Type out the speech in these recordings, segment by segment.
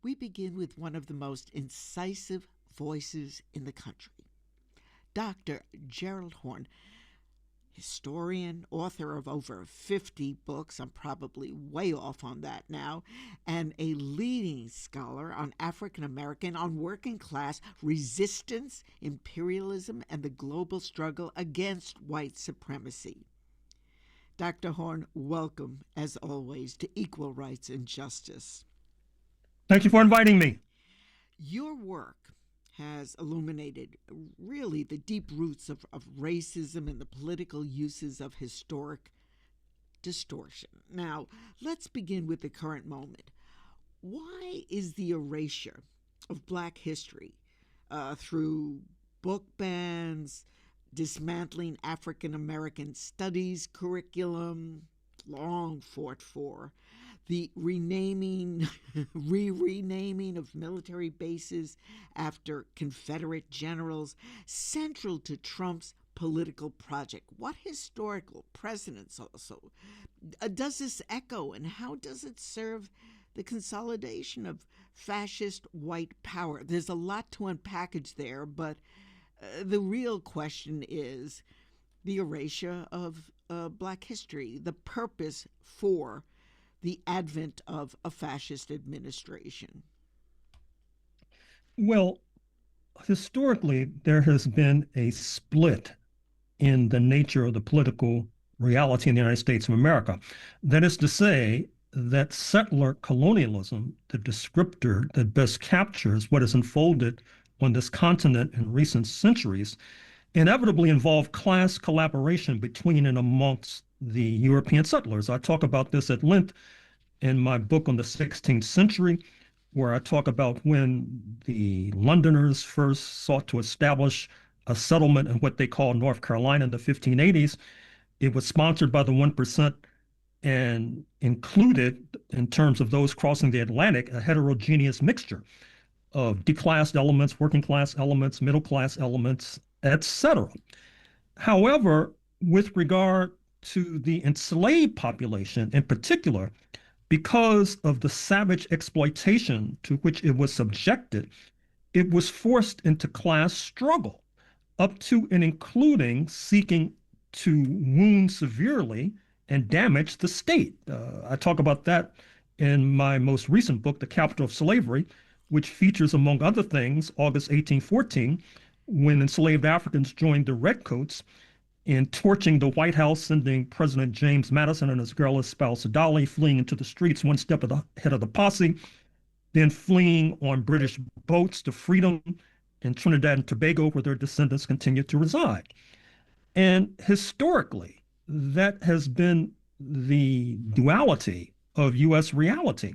we begin with one of the most incisive voices in the country, Dr. Gerald Horne, historian, author of over 50 books. I'm probably way off on that now, and a leading scholar on African American, on working class resistance, imperialism, and the global struggle against white supremacy. Dr. Horne, welcome, as always, to Equal Rights and Justice. Thank you for inviting me. Your work has illuminated really the deep roots of racism and the political uses of historic distortion. Now, let's begin with the current moment. Why is the erasure of Black history through book bans, dismantling African American studies curriculum, long fought for, the renaming of military bases after Confederate generals, central to Trump's political project? What historical precedents also does this echo, and how does it serve the consolidation of fascist white power? There's a lot to unpackage there, but the real question is the erasure of Black history, the purpose for the advent of a fascist administration. Well, historically, there has been a split in the nature of the political reality in the United States of America. That is to say, that settler colonialism, the descriptor that best captures what has unfolded on this continent in recent centuries, inevitably involved class collaboration between and amongst the European settlers. I talk about this at length in my book on the 16th century, where I talk about when the Londoners first sought to establish a settlement in what they call North Carolina in the 1580s. It was sponsored by the 1% and included, in terms of those crossing the Atlantic, a heterogeneous mixture of declassed elements, working class elements, middle class elements, etc. However, with regard to the enslaved population in particular, because of the savage exploitation to which it was subjected, it was forced into class struggle, up to and including seeking to wound severely and damage the state. I talk about that in my most recent book, The Capital of Slavery, which features, among other things, August 1814, when enslaved Africans joined the Redcoats in torching the White House, sending President James Madison and his girl spouse Dolly fleeing into the streets, one step ahead of the posse, then fleeing on British boats to freedom in Trinidad and Tobago, where their descendants continue to reside. And historically, that has been the duality of U.S. reality.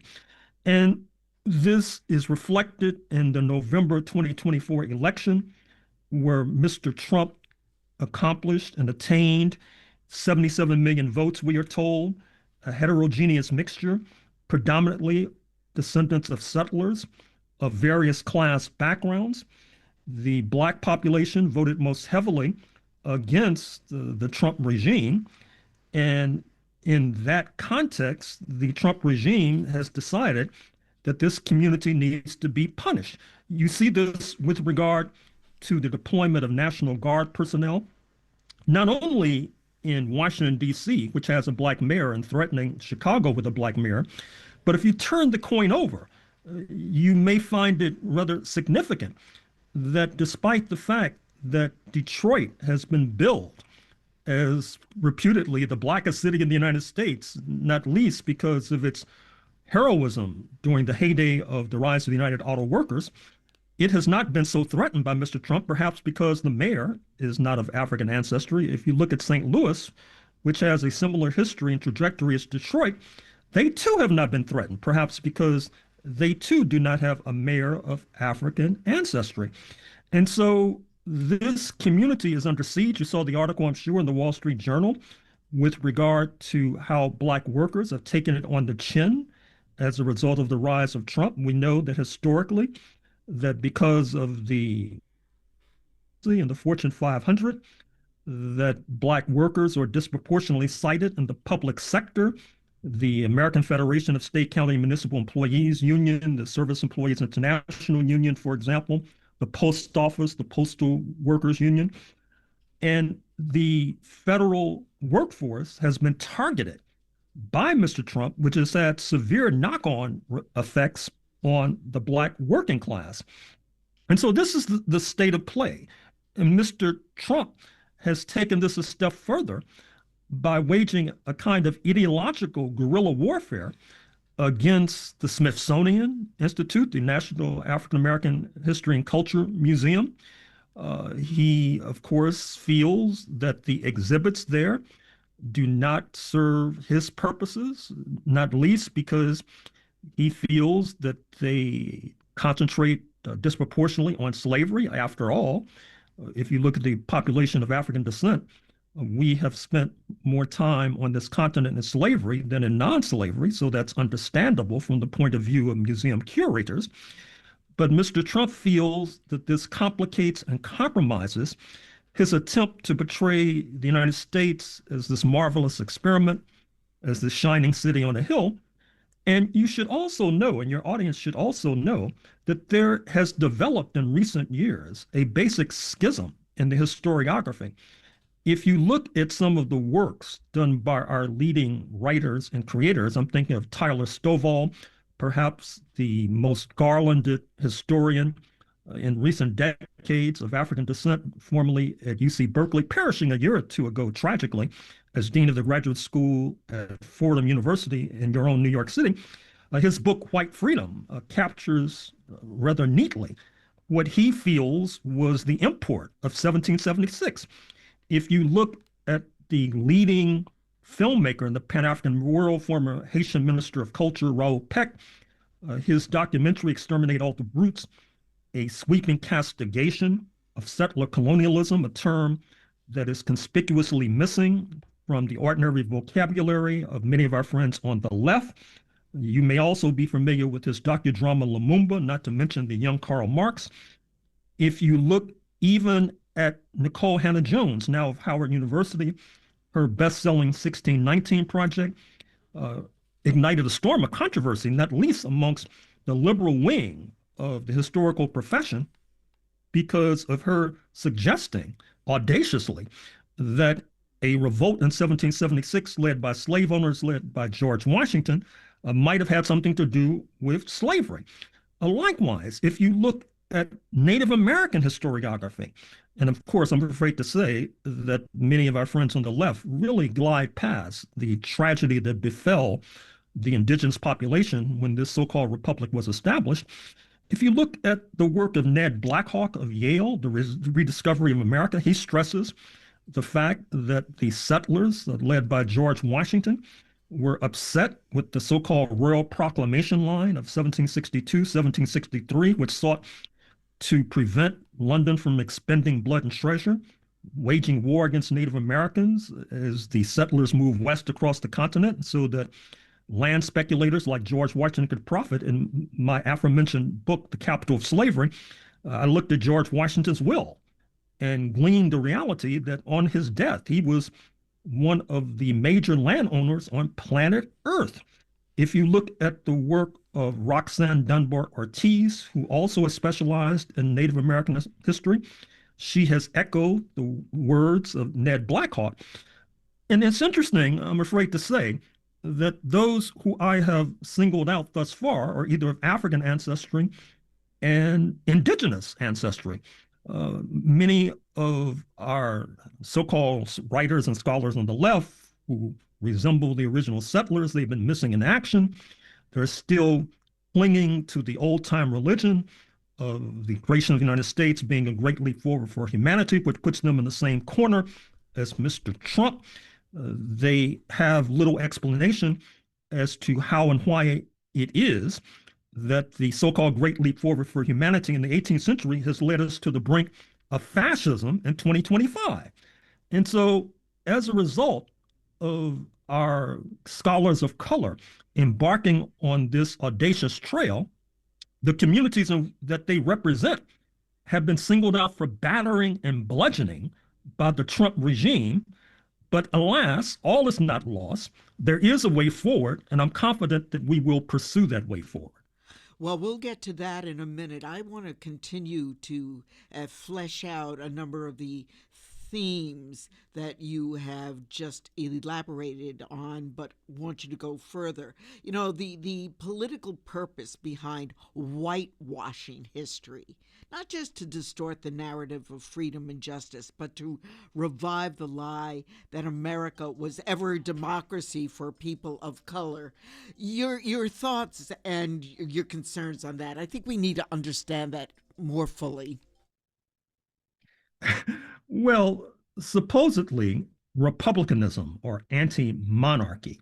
And this is reflected in the November 2024 election, where Mr. Trump accomplished and attained 77 million votes, we are told, a heterogeneous mixture, predominantly descendants of settlers of various class backgrounds. The Black population voted most heavily against the Trump regime. And in that context, the Trump regime has decided that this community needs to be punished. You see this with regard to the deployment of National Guard personnel, not only in Washington, D.C., which has a Black mayor, and threatening Chicago with a Black mayor, but if you turn the coin over, you may find it rather significant that despite the fact that Detroit has been billed as reputedly the blackest city in the United States, not least because of its heroism during the heyday of the rise of the United Auto Workers, it has not been so threatened by Mr. Trump, perhaps because the mayor is not of African ancestry. If you look at St. Louis, which has a similar history and trajectory as Detroit, they too have not been threatened, perhaps because they too do not have a mayor of African ancestry. And so this community is under siege. You saw the article, I'm sure, in the Wall Street Journal with regard to how Black workers have taken it on the chin as a result of the rise of Trump. We know that historically, that because of the in the Fortune 500, that Black workers are disproportionately cited in the public sector the American Federation of State, County, and Municipal Employees Union, the Service Employees International Union, for example, the Post Office, the Postal Workers Union. And the federal workforce has been targeted by Mr. Trump, which has had severe knock-on effects on the Black working class. And so this is the state of play. And Mr. Trump has taken this a step further by waging a kind of ideological guerrilla warfare against the Smithsonian Institute, the National African American History and Culture Museum. He, of course, feels that the exhibits there do not serve his purposes, not least because he feels that they concentrate disproportionately on slavery. After all, if you look at the population of African descent, we have spent more time on this continent in slavery than in non-slavery, so that's understandable from the point of view of museum curators. But Mr. Trump feels that this complicates and compromises his attempt to portray the United States as this marvelous experiment, as this shining city on a hill. And you should also know, and your audience should also know, that there has developed in recent years a basic schism in the historiography. If you look at some of the works done by our leading writers and creators, I'm thinking of Tyler Stovall, perhaps the most garlanded historian in recent decades of African descent, formerly at UC Berkeley, perishing a year or two ago tragically as dean of the graduate school at Fordham University in your own New York City. His book, White Freedom, captures rather neatly what he feels was the import of 1776. If you look at the leading filmmaker in the Pan-African world, former Haitian Minister of Culture, Raoul Peck, his documentary, Exterminate All the Brutes, a sweeping castigation of settler colonialism, a term that is conspicuously missing from the ordinary vocabulary of many of our friends on the left. You may also be familiar with his docudrama Lumumba, not to mention the young Karl Marx. If you look even at Nicole Hannah-Jones, now of Howard University, her best-selling 1619 project ignited a storm of controversy, not least amongst the liberal wing of the historical profession, because of her suggesting audaciously that a revolt in 1776 led by slave owners, led by George Washington, might have had something to do with slavery. Likewise, if you look at Native American historiography, and of course, I'm afraid to say that many of our friends on the left really glide past the tragedy that befell the indigenous population when this so-called republic was established. If you look at the work of Ned Blackhawk of Yale, The Rediscovery of America, he stresses the fact that the settlers, led by George Washington, were upset with the so-called Royal Proclamation line of 1762, 1763, which sought to prevent London from expending blood and treasure, waging war against Native Americans as the settlers moved west across the continent so that land speculators like George Washington could profit. In my aforementioned book, The Capital of Slavery, I looked at George Washington's will and gleaned the reality that on his death, he was one of the major landowners on planet Earth. If you look at the work of Roxanne Dunbar Ortiz, who also has specialized in Native American history, she has echoed the words of Ned Blackhawk. And it's interesting, I'm afraid to say, that those who I have singled out thus far are either of African ancestry and indigenous ancestry. Many of our so-called writers and scholars on the left who resemble the original settlers, they've been missing in action. They're still clinging to the old-time religion of the creation of the United States being a great leap forward for humanity, which puts them in the same corner as Mr. Trump. They have little explanation as to how and why it is that the so-called great leap forward for humanity in the 18th century has led us to the brink of fascism in 2025. And so as a result of our scholars of color embarking on this audacious trail, the communities that they represent have been singled out for battering and bludgeoning by the Trump regime. But alas, all is not lost. There is a way forward, and I'm confident that we will pursue that way forward. Well, we'll get to that in a minute. I want to continue to flesh out a number of the themes that you have just elaborated on, but want you to go further. You know, the political purpose behind whitewashing history, not just to distort the narrative of freedom and justice, but to revive the lie that America was ever a democracy for people of color. Your thoughts and your concerns on that. I think we need to understand that more fully. Well, supposedly, republicanism or anti monarchy,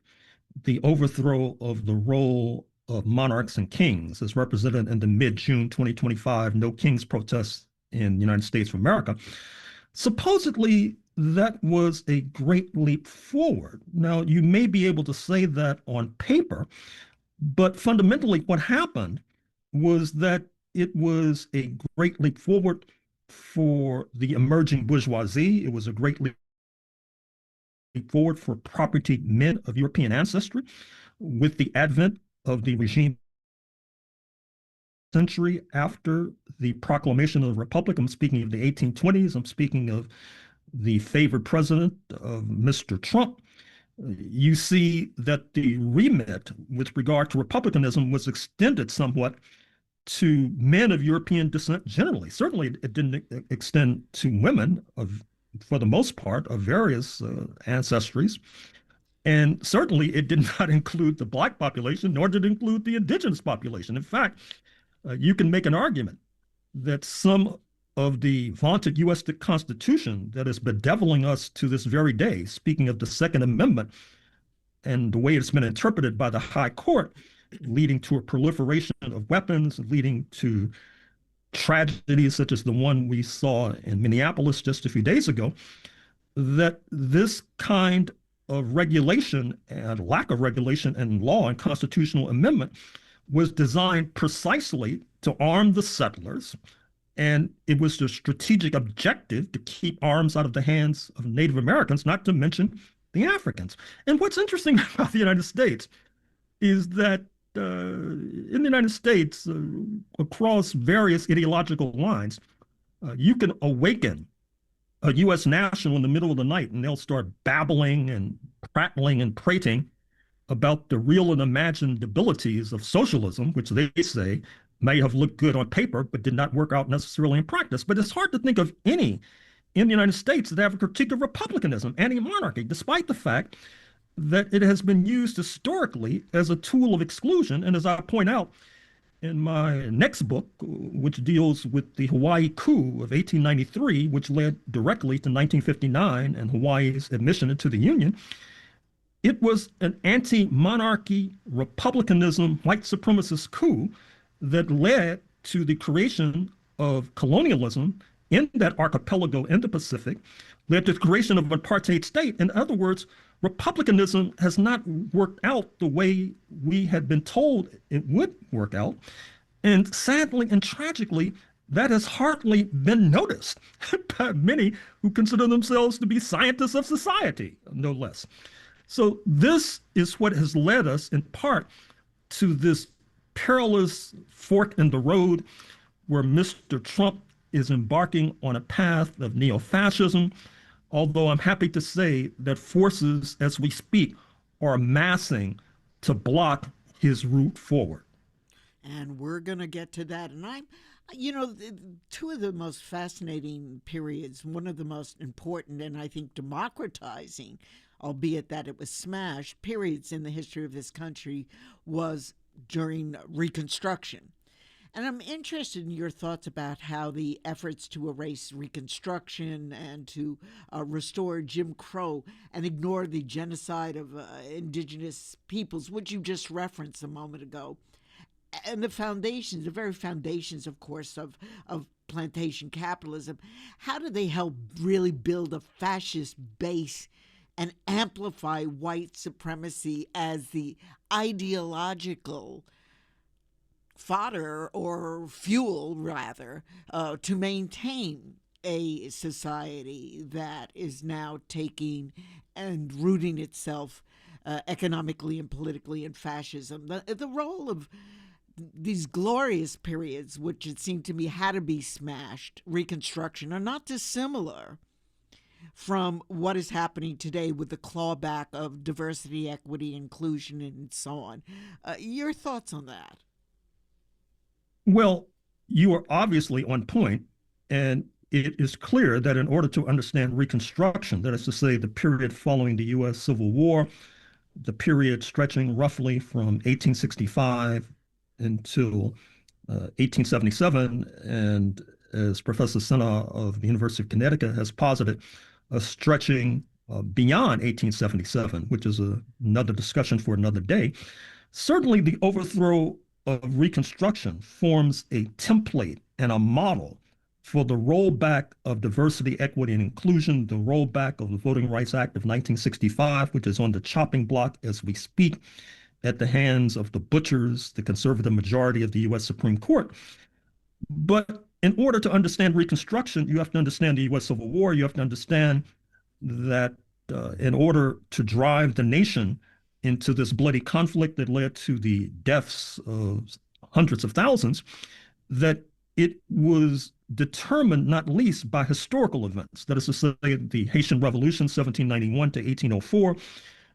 the overthrow of the role of monarchs and kings, as represented in the mid June 2025 No Kings protests in the United States of America, supposedly that was a great leap forward. Now, you may be able to say that on paper, but fundamentally, what happened was that it was a great leap forward for the emerging bourgeoisie. It was a great leap forward for property men of European ancestry. With the advent of the regime century after the proclamation of the Republic, I'm speaking of the 1820s, I'm speaking of the favored president of Mr. Trump, you see that the remit with regard to republicanism was extended somewhat to men of European descent generally. Certainly, it didn't extend to women of, for the most part, of various ancestries. And certainly, it did not include the Black population, nor did it include the indigenous population. In fact, you can make an argument that some of the vaunted U.S. Constitution that is bedeviling us to this very day, speaking of the Second Amendment and the way it's been interpreted by the High Court, leading to a proliferation of weapons, leading to tragedies such as the one we saw in Minneapolis just a few days ago, that this kind of regulation and lack of regulation and law and constitutional amendment was designed precisely to arm the settlers. And it was the strategic objective to keep arms out of the hands of Native Americans, not to mention the Africans. And what's interesting about the United States is that in the United States, across various ideological lines, you can awaken a U.S. national in the middle of the night and they'll start babbling and prattling and prating about the real and imagined abilities of socialism, which they say may have looked good on paper, but did not work out necessarily in practice. But it's hard to think of any in the United States that have a critique of republicanism, anti-monarchy, despite the fact that it has been used historically as a tool of exclusion. And as I point out in my next book, which deals with the Hawaii coup of 1893, which led directly to 1959 and Hawaii's admission into the Union, it was an anti-monarchy, republicanism, white supremacist coup that led to the creation of colonialism in that archipelago in the Pacific, led to the creation of an apartheid state. In other words, republicanism has not worked out the way we had been told it would work out. And sadly and tragically, that has hardly been noticed by many who consider themselves to be scientists of society, no less. So this is what has led us in part to this perilous fork in the road where Mr. Trump is embarking on a path of neo-fascism, although I'm happy to say that forces, as we speak, are amassing to block his route forward. And we're going to get to that. And two of the most fascinating periods, one of the most important and I think democratizing, albeit that it was smashed, periods in the history of this country was during Reconstruction. And I'm interested in your thoughts about how the efforts to erase Reconstruction and to restore Jim Crow and ignore the genocide of indigenous peoples, which you just referenced a moment ago, and the foundations, the very foundations, of course, of plantation capitalism, how do they help really build a fascist base and amplify white supremacy as the ideological fodder or fuel, rather, to maintain a society that is now taking and rooting itself economically and politically in fascism. The role of these glorious periods, which it seemed to me had to be smashed, Reconstruction, are not dissimilar from what is happening today with the clawback of diversity, equity, inclusion, and so on. Your thoughts on that? Well, you are obviously on point, and it is clear that in order to understand Reconstruction, that is to say, the period following the U.S. Civil War, the period stretching roughly from 1865 until 1877, and as Professor Senna of the University of Connecticut has posited, stretching beyond 1877, which is another discussion for another day. Certainly, the overthrow of Reconstruction forms a template and a model for the rollback of diversity, equity, and inclusion, the rollback of the Voting Rights Act of 1965, which is on the chopping block as we speak at the hands of the butchers, the conservative majority of the U.S. Supreme Court. But in order to understand Reconstruction, you have to understand the U.S. Civil War. You have to understand that in order to drive the nation into this bloody conflict that led to the deaths of hundreds of thousands, that it was determined not least by historical events. That is to say, the Haitian Revolution, 1791 to 1804,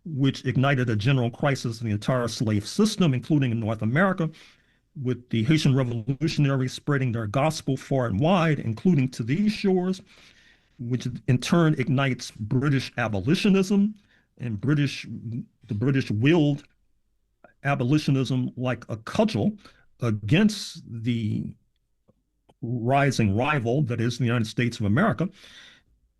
which ignited a general crisis in the entire slave system, including in North America, with the Haitian revolutionaries spreading their gospel far and wide, including to these shores, which in turn ignites British abolitionism, and the British willed abolitionism like a cudgel against the rising rival that is the United States of America.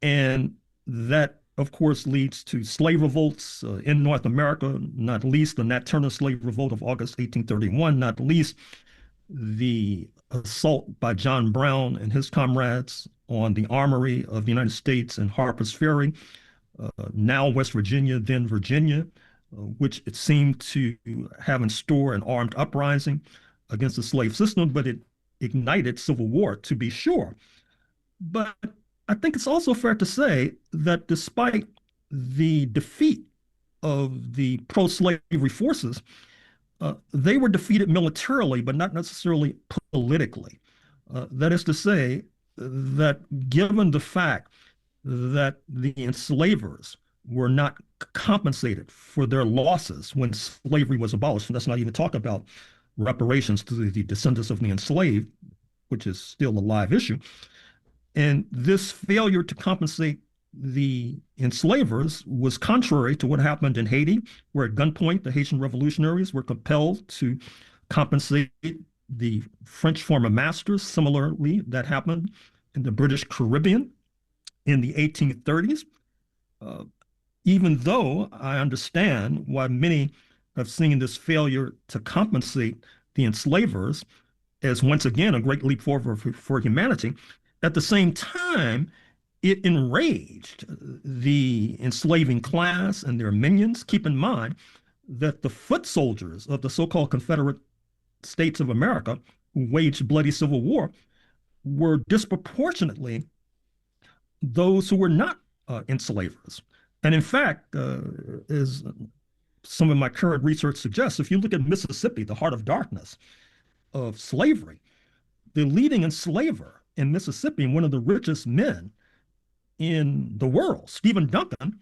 And that, of course, leads to slave revolts in North America, not least the Nat Turner slave revolt of August 1831, not least the assault by John Brown and his comrades on the armory of the United States in Harper's Ferry, now West Virginia, then Virginia, which it seemed to have in store an armed uprising against the slave system, but it ignited civil war, to be sure. But I think it's also fair to say that despite the defeat of the pro-slavery forces, they were defeated militarily, but not necessarily politically. That is to say, that given the fact that the enslavers were not compensated for their losses when slavery was abolished, and let's not even talk about reparations to the descendants of the enslaved, which is still a live issue. And this failure to compensate the enslavers was contrary to what happened in Haiti, where at gunpoint, the Haitian revolutionaries were compelled to compensate the French former masters. Similarly, that happened in the British Caribbean in the 1830s. Even though I understand why many have seen this failure to compensate the enslavers as, once again, a great leap forward for humanity, at the same time, it enraged the enslaving class and their minions. Keep in mind that the foot soldiers of the so-called Confederate States of America, who waged bloody civil war, were disproportionately those who were not enslavers. And in fact, as some of my current research suggests, if you look at Mississippi, the heart of darkness of slavery, the leading enslaver in Mississippi, one of the richest men in the world, Stephen Duncan,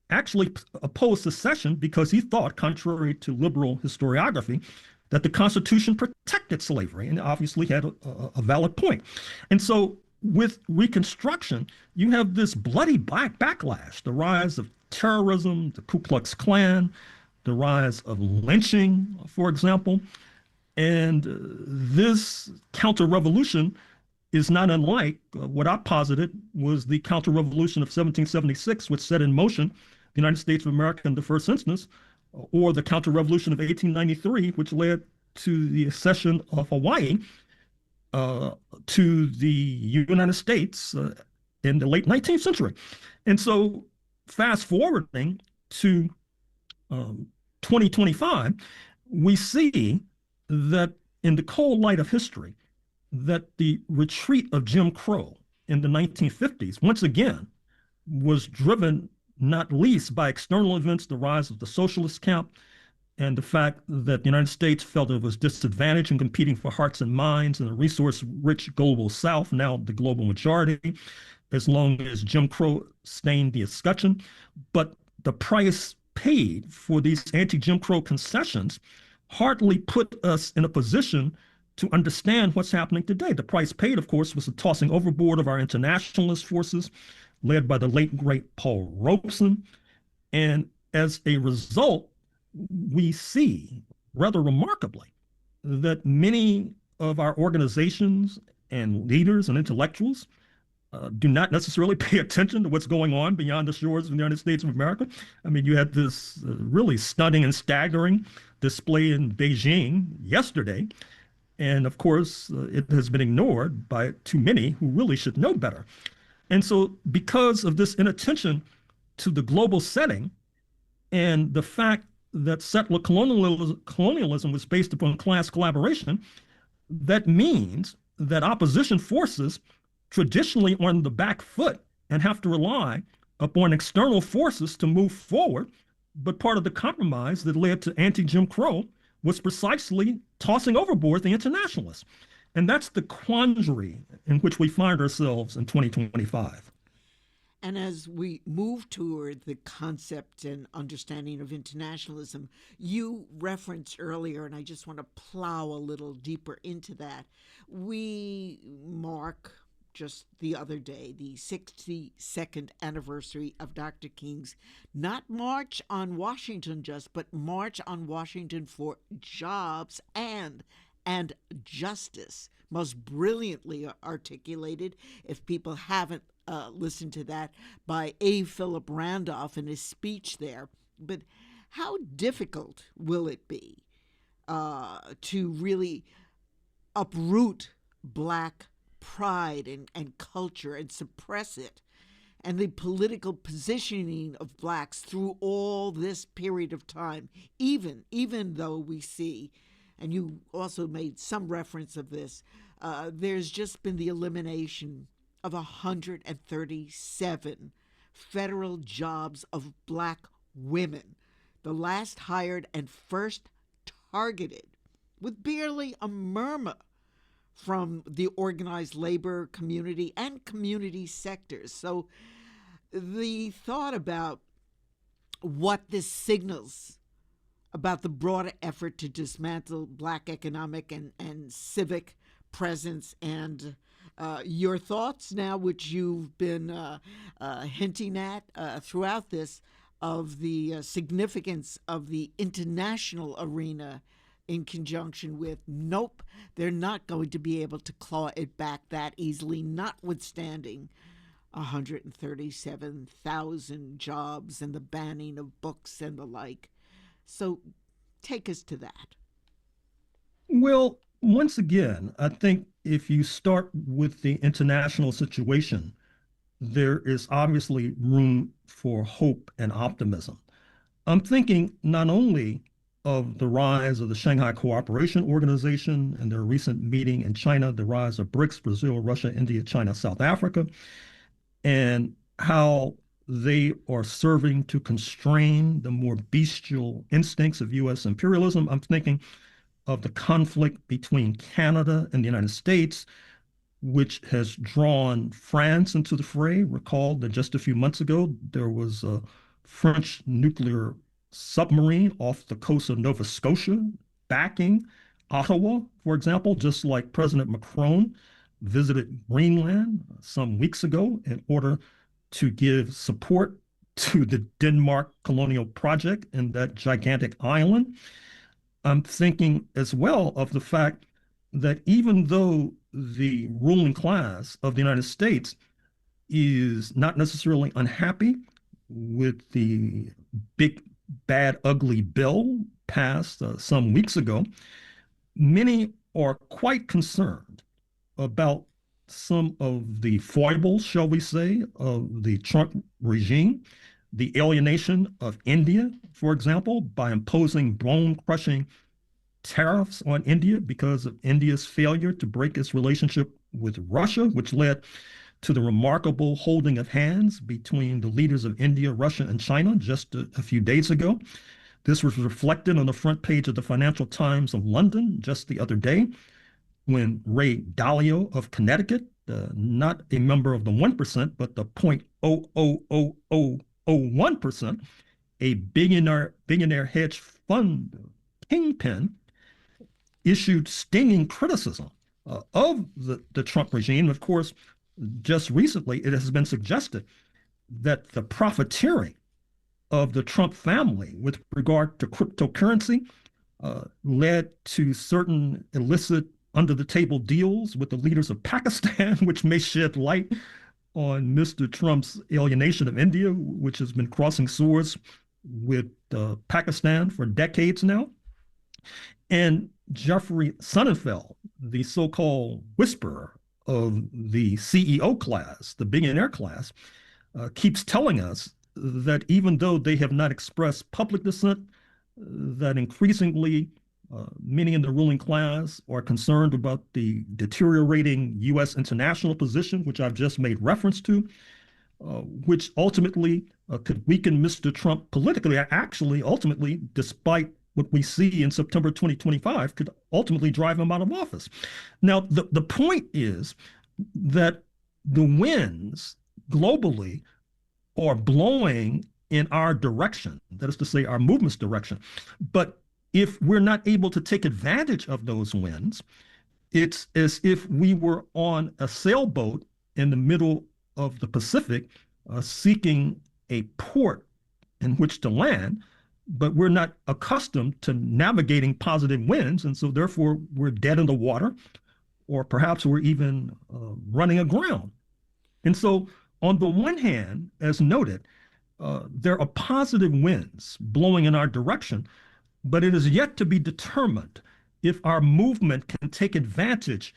actually opposed secession because he thought, contrary to liberal historiography, that the Constitution protected slavery, and obviously had a valid point. And so with Reconstruction, you have this bloody backlash, the rise of terrorism, the Ku Klux Klan, the rise of lynching, for example. And this counter-revolution is not unlike what I posited was the counter-revolution of 1776, which set in motion the United States of America in the first instance, or the counter-revolution of 1893, which led to the accession of Hawaii to the United States in the late 19th century. And so fast forwarding to 2025, we see that in the cold light of history, that the retreat of Jim Crow in the 1950s, once again, was driven not least by external events, the rise of the socialist camp, and the fact that the United States felt it was disadvantaged in competing for hearts and minds in a resource-rich global South, now the global majority, as long as Jim Crow stained the escutcheon. But the price paid for these anti-Jim Crow concessions hardly put us in a position to understand what's happening today. The price paid, of course, was the tossing overboard of our internationalist forces, led by the late, great Paul Robeson. And as a result, we see, rather remarkably, that many of our organizations and leaders and intellectuals do not necessarily pay attention to what's going on beyond the shores of the United States of America. I mean, you had this really stunning and staggering display in Beijing yesterday. And of course, it has been ignored by too many who really should know better. And so, because of this inattention to the global setting and the fact that settler colonialism was based upon class collaboration, that means that opposition forces traditionally are on the back foot and have to rely upon external forces to move forward. But part of the compromise that led to anti-Jim Crow was precisely tossing overboard the internationalists. And that's the quandary in which we find ourselves in 2025. And as we move toward the concept and understanding of internationalism, you referenced earlier, and I just want to plow a little deeper into that. We mark just the other day the 62nd anniversary of Dr. King's not March on Washington just, but March on Washington for Jobs and Justice, most brilliantly articulated, if people haven't listened to that, by A. Philip Randolph in his speech there. But how difficult will it be to really uproot Black pride and culture and suppress it, and the political positioning of Blacks through all this period of time, even though we see, and you also made some reference of this, there's just been the elimination of 137 federal jobs of Black women, the last hired and first targeted, with barely a murmur from the organized labor community and community sectors. So the thought about what this signals about the broader effort to dismantle Black economic and civic presence, and your thoughts now, which you've been hinting at throughout this, of the significance of the international arena in conjunction with, nope, they're not going to be able to claw it back that easily, notwithstanding 137,000 jobs and the banning of books and the like. So take us to that. Well, once again, I think if you start with the international situation, there is obviously room for hope and optimism. I'm thinking not only of the rise of the Shanghai Cooperation Organization and their recent meeting in China, the rise of BRICS, Brazil, Russia, India, China, South Africa, and how they are serving to constrain the more bestial instincts of U.S. imperialism. I'm thinking of the conflict between Canada and the United States, which has drawn France into the fray. Recall that just a few months ago, there was a French nuclear submarine off the coast of Nova Scotia backing Ottawa, for example, just like President Macron visited Greenland some weeks ago in order to give support to the Denmark colonial project in that gigantic island. I'm thinking as well of the fact that even though the ruling class of the United States is not necessarily unhappy with the big, bad, ugly bill passed some weeks ago, many are quite concerned about some of the foibles, shall we say, of the Trump regime, the alienation of India, for example, by imposing bone-crushing tariffs on India because of India's failure to break its relationship with Russia, which led to the remarkable holding of hands between the leaders of India, Russia, and China just a few days ago. This was reflected on the front page of the Financial Times of London just the other day when Ray Dalio of Connecticut, not a member of the 1%, but the 0.00001%, a billionaire hedge fund kingpin, issued stinging criticism of the Trump regime. Of course, just recently, it has been suggested that the profiteering of the Trump family with regard to cryptocurrency led to certain illicit under-the-table deals with the leaders of Pakistan, which may shed light on Mr. Trump's alienation of India, which has been crossing swords with Pakistan for decades now. And Jeffrey Sonnenfeld, the so-called whisperer of the CEO class, the billionaire class, keeps telling us that even though they have not expressed public dissent, that increasingly many in the ruling class are concerned about the deteriorating U.S. international position, which I've just made reference to, which ultimately could weaken Mr. Trump politically. Actually, ultimately, despite what we see in September 2025, could ultimately drive him out of office. Now, the point is that the winds globally are blowing in our direction, that is to say, our movement's direction. But if we're not able to take advantage of those winds, it's as if we were on a sailboat in the middle of the Pacific, seeking a port in which to land, but we're not accustomed to navigating positive winds, and so therefore we're dead in the water, or perhaps we're even running aground. And so on the one hand, as noted, there are positive winds blowing in our direction, but it is yet to be determined if our movement can take advantage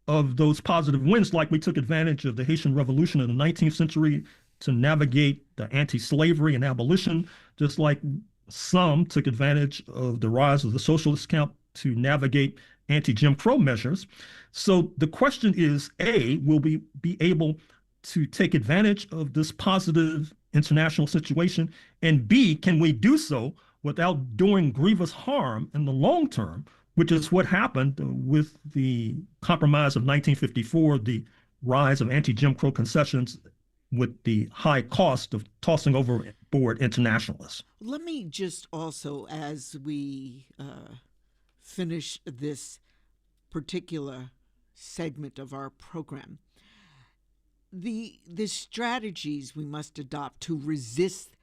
of those positive winds, like we took advantage of the Haitian Revolution in the 19th century to navigate the anti-slavery and abolition, just like some took advantage of the rise of the socialist camp to navigate anti-Jim Crow measures. So the question is, A, will we be able to take advantage of this positive international situation? And B, can we do so without doing grievous harm in the long term, which is what happened with the Compromise of 1954, the rise of anti-Jim Crow concessions with the high cost of tossing overboard internationalists. Let me just also, as we finish this particular segment of our program, the strategies we must adopt to resist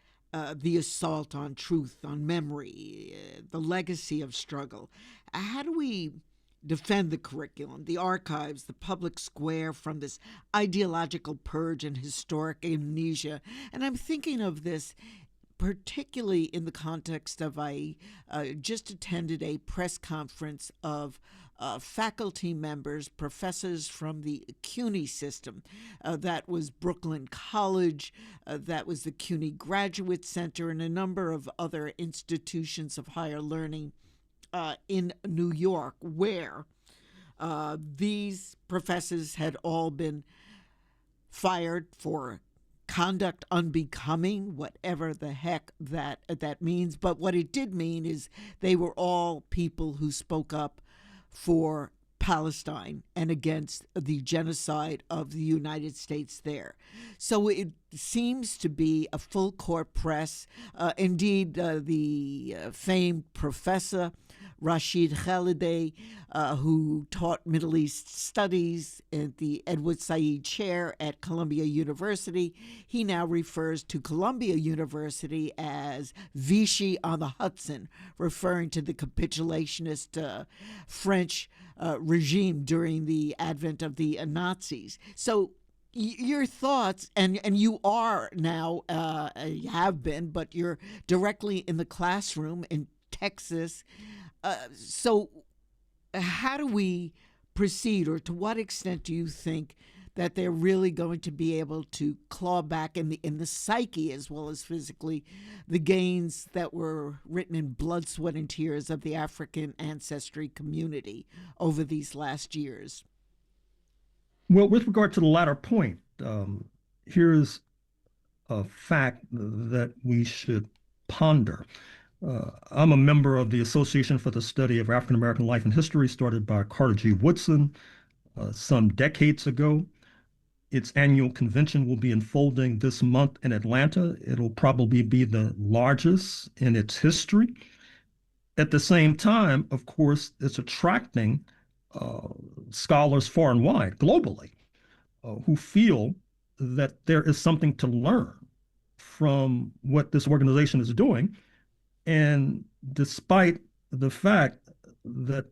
the assault on truth, on memory, the legacy of struggle. How do we defend the curriculum, the archives, the public square from this ideological purge and historic amnesia? And I'm thinking of this particularly in the context of I just attended a press conference of faculty members, professors from the CUNY system. That was Brooklyn College, that was the CUNY Graduate Center, and a number of other institutions of higher learning in New York, where these professors had all been fired for conduct unbecoming, whatever the heck that means. But what it did mean is they were all people who spoke up for Palestine and against the genocide of the United States there. So it seems to be a full court press. Indeed, the famed professor Rashid Khalidi, who taught Middle East studies at the Edward Said Chair at Columbia University, he now refers to Columbia University as Vichy on the Hudson, referring to the capitulationist French regime during the advent of the Nazis. So your thoughts, and you are now, you have been, but you're directly in the classroom in Texas. So how do we proceed, or to what extent do you think that they're really going to be able to claw back in the psyche as well as physically the gains that were written in blood, sweat, and tears of the African ancestry community over these last years? Well, with regard to the latter point, here's a fact that we should ponder. I'm a member of the Association for the Study of African American Life and History, started by Carter G. Woodson some decades ago. Its annual convention will be unfolding this month in Atlanta. It'll probably be the largest in its history. At the same time, of course, it's attracting scholars far and wide, globally, who feel that there is something to learn from what this organization is doing. And despite the fact that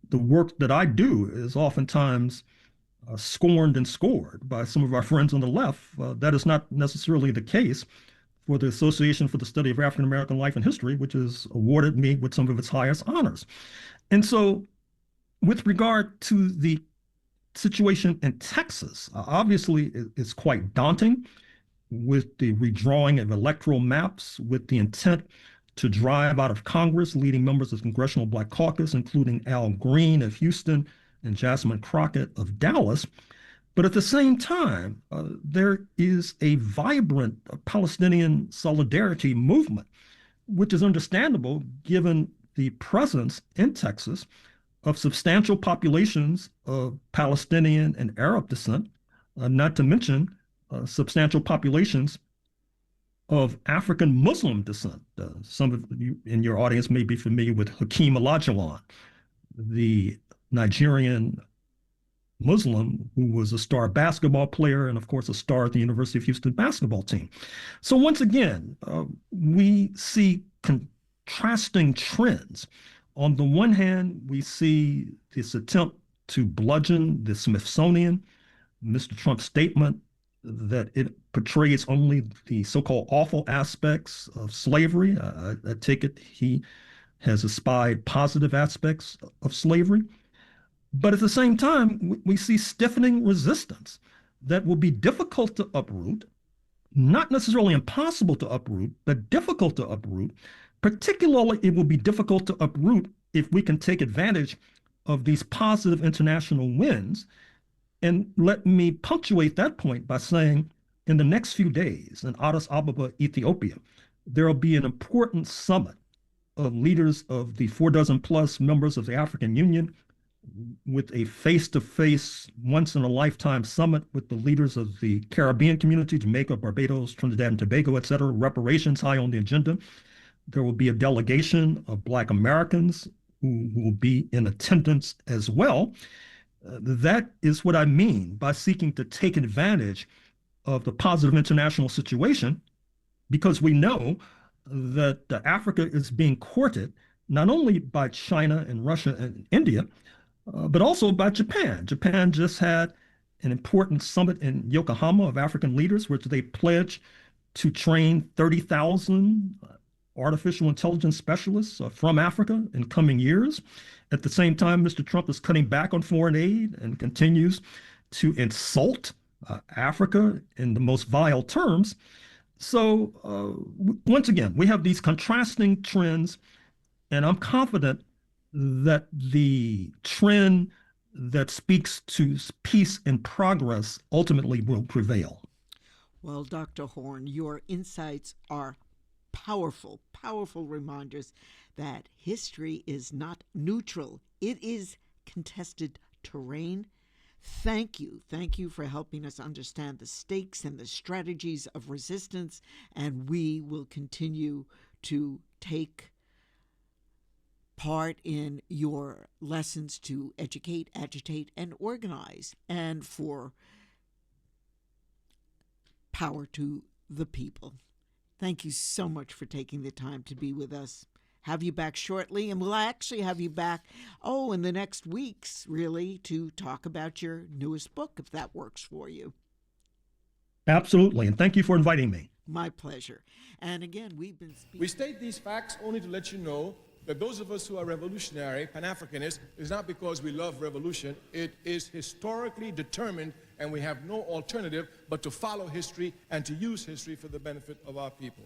the work that I do is oftentimes scorned and scored by some of our friends on the left, that is not necessarily the case for the Association for the Study of African American Life and History, which has awarded me with some of its highest honors. And so, with regard to the situation in Texas, obviously it's quite daunting with the redrawing of electoral maps with the intent to drive out of Congress leading members of the Congressional Black Caucus, including Al Green of Houston and Jasmine Crockett of Dallas. But at the same time, there is a vibrant Palestinian solidarity movement, which is understandable given the presence in Texas of substantial populations of Palestinian and Arab descent, not to mention substantial populations of African Muslim descent. Some of you in your audience may be familiar with Hakeem Olajuwon, the Nigerian Muslim who was a star basketball player and, of course, a star at the University of Houston basketball team. So once again, we see contrasting trends. On the one hand, we see this attempt to bludgeon the Smithsonian, Mr. Trump's statement that it portrays only the so-called awful aspects of slavery. I take it he has espied positive aspects of slavery. But at the same time, we see stiffening resistance that will be difficult to uproot, not necessarily impossible to uproot, but difficult to uproot. Particularly, it will be difficult to uproot if we can take advantage of these positive international wins. And let me punctuate that point by saying in the next few days in Addis Ababa, Ethiopia, there will be an important summit of leaders of the 4 dozen plus members of the African Union, with a face-to-face, once-in-a-lifetime summit with the leaders of the Caribbean community, Jamaica, Barbados, Trinidad and Tobago, et cetera, reparations high on the agenda. There will be a delegation of Black Americans who will be in attendance as well. That is what I mean by seeking to take advantage of the positive international situation, because we know that Africa is being courted not only by China and Russia and India, but also by Japan. Japan just had an important summit in Yokohama of African leaders, which they pledged to train 30,000 artificial intelligence specialists from Africa in coming years. At the same time, Mr. Trump is cutting back on foreign aid and continues to insult Africa in the most vile terms. So once again, we have these contrasting trends, and I'm confident that the trend that speaks to peace and progress ultimately will prevail. Well, Dr. Horne, your insights are powerful, powerful reminders that history is not neutral. It is contested terrain. Thank you. Thank you for helping us understand the stakes and the strategies of resistance, and we will continue to take part in your lessons to educate, agitate, and organize, and for power to the people. Thank you so much for taking the time to be with us. Have you back shortly, and we'll actually have you back, in the next weeks, really, to talk about your newest book, if that works for you. Absolutely, and thank you for inviting me. My pleasure. And again, we've been speaking. We state these facts only to let you know that those of us who are revolutionary, Pan-Africanists, is not because we love revolution. It is historically determined, and we have no alternative but to follow history and to use history for the benefit of our people.